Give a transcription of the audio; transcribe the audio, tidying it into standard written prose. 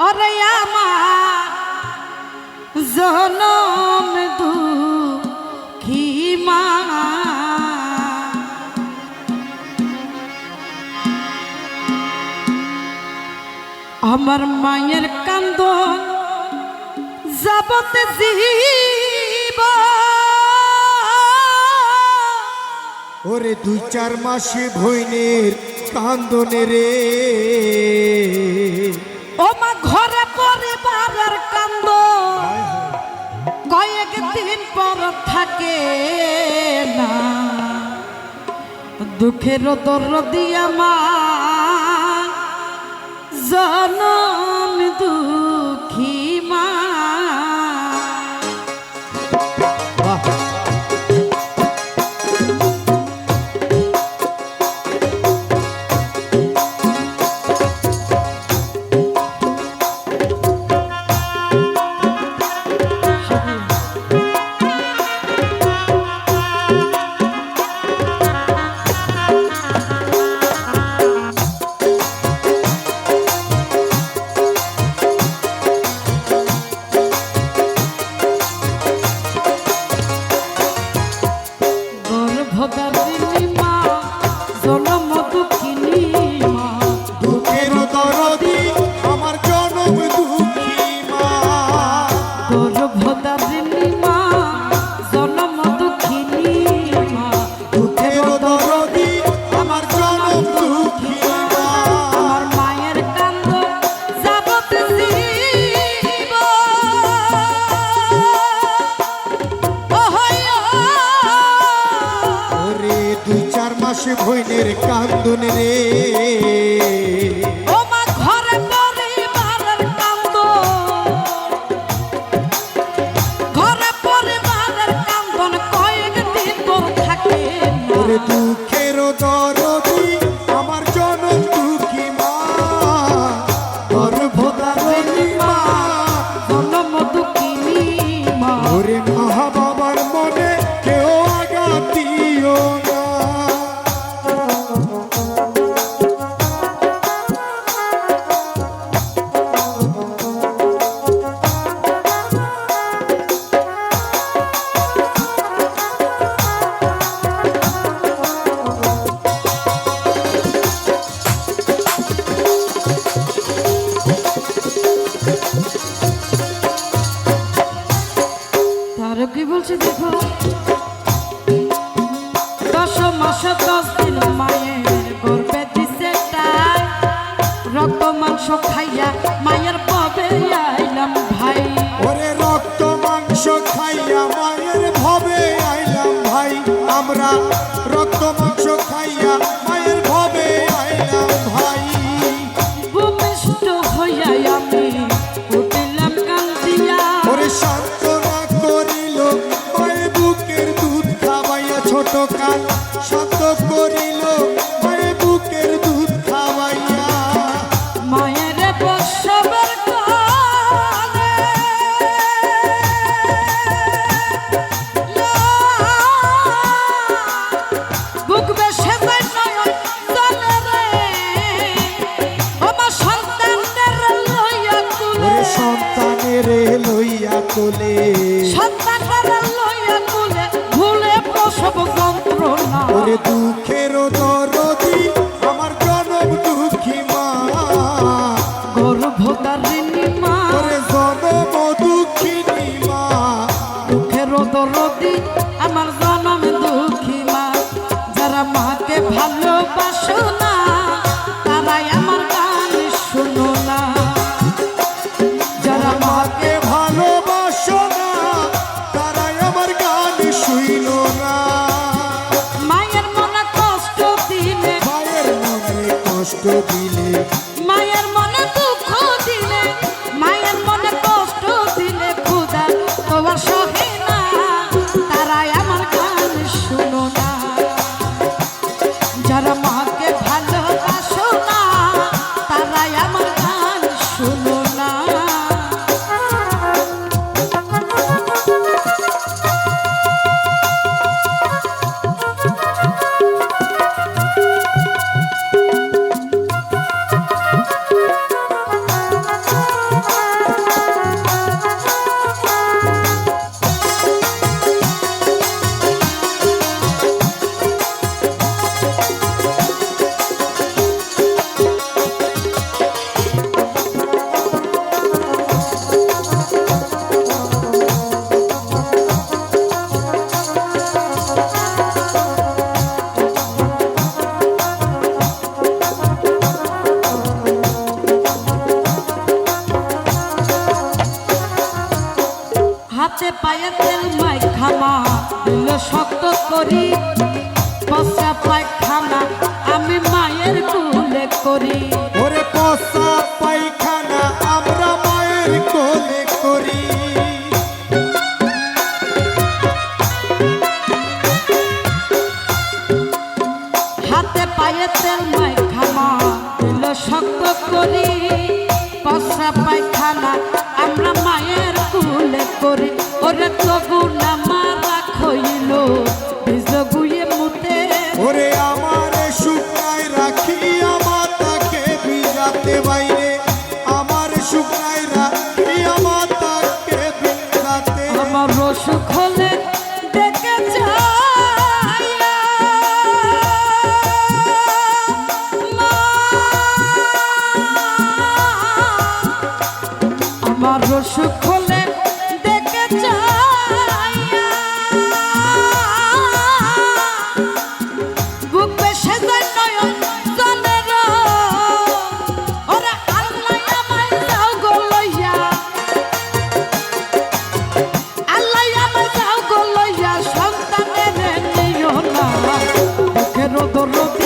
ওরে আমার জনম দুঃখী মা, আমার মায়ের কান্দন যাবতে জীব। ওরে 2-4 মাসে ভইনের কান্দনে রে, ও মা ঘরে পরিবারের কান্দ কয়েকদিন পর থাকে না, দুঃখের দরদি আমার জনম দুঃখী মা। ভইনের কান্দনে রে, ও মা ঘরে পরিবারের কান্দ, ঘরে পরিবারের কান্দন কয়েকদিন পর থাকে না। ওরে দুঃখের দরদি আমার জনম দুঃখী মা, গর্ভধারিণী মা, জনম দুঃখিনী মা। ওরে মা বাবার মনে কেউ আঘাত দিও না। কি বলছে দেখো, 10 মাস 10 দিন মায়ের গর্ভে দিছে তাই, রক্ত মাংস খাইয়া মায়ের ভবে আইলাম ভাই। ওরে রক্ত মাংস খাইয়া মায়ের ভবে আইলাম ভাই, আমরা রক্ত মাংস খাইয়া মায়ের ভবে আইলাম ভাই। ভূমিষ্ঠ হইয়া আমি উঠিলাম কান্দিয়া, ওরে সান্ত্বনা করিল মায়ের বুকের দুধ খাওয়াইয়া, ছোট কাল শান্ত করিল মায়ের বুকের দুধ খাওয়াইয়া। মায়ের প্রসবের কালে বুক বেশে যায় নয়ন জলে রে, আমার সন্তানের লইয়া কুলে, ওরে সন্তানের লইয়া কোলে, সন্তানের লইয়া কুলে ভুলে প্রসব যন্ত্রণা। ওরে দুঃখের দরদি আমার জনম দুঃখী মা, গর্ভধারিণী মা, ওরে জনম দুঃখিনী মা, দুঃখের দরদি আমার জনম দুঃখী মা। যারা মাকে ভালোবাসো না তারাই আমার গান শুনো না, যারা মাকে মাকে ভালোবাসো না তারাই আমার গান শুইল না। মায়ের মনে কষ্ট দিলে, মায়ের মনে কষ্ট দিলে, মায়ের মনে দুঃখ দিলে, পায়ে তেল মাই খামা দিল শক্ত করি পচা পায়খানা আমি মায়ের কোলে করি ওরে পচা পায়খানা আমরা মায়ের কোলে করি হাতে পায়ে তেল মাই খামা দিল শক্ত করি পচা পায়খানা আমরা মায়ের কোলে করি ওরে তবু না মারা খইল বীজ গুয়ে মুতে ওরে আমারে শুকনায় রাখি আমার তাকে ভিজাতে বাইরে আমার শুকনায় রাখি আমার তাকে ভিজাতে আমার রসুক হলে দেখে যাইয়া মা। আমার রসুক হলে দেখে যাইয়া বুক বেসে যায় নয়ন জলের ওরা আল্লাহ আমায় যাও গো লইয়া আল্লাহ আমার যাও গো লইয়া সন্তানের নিও না বুকের দরদ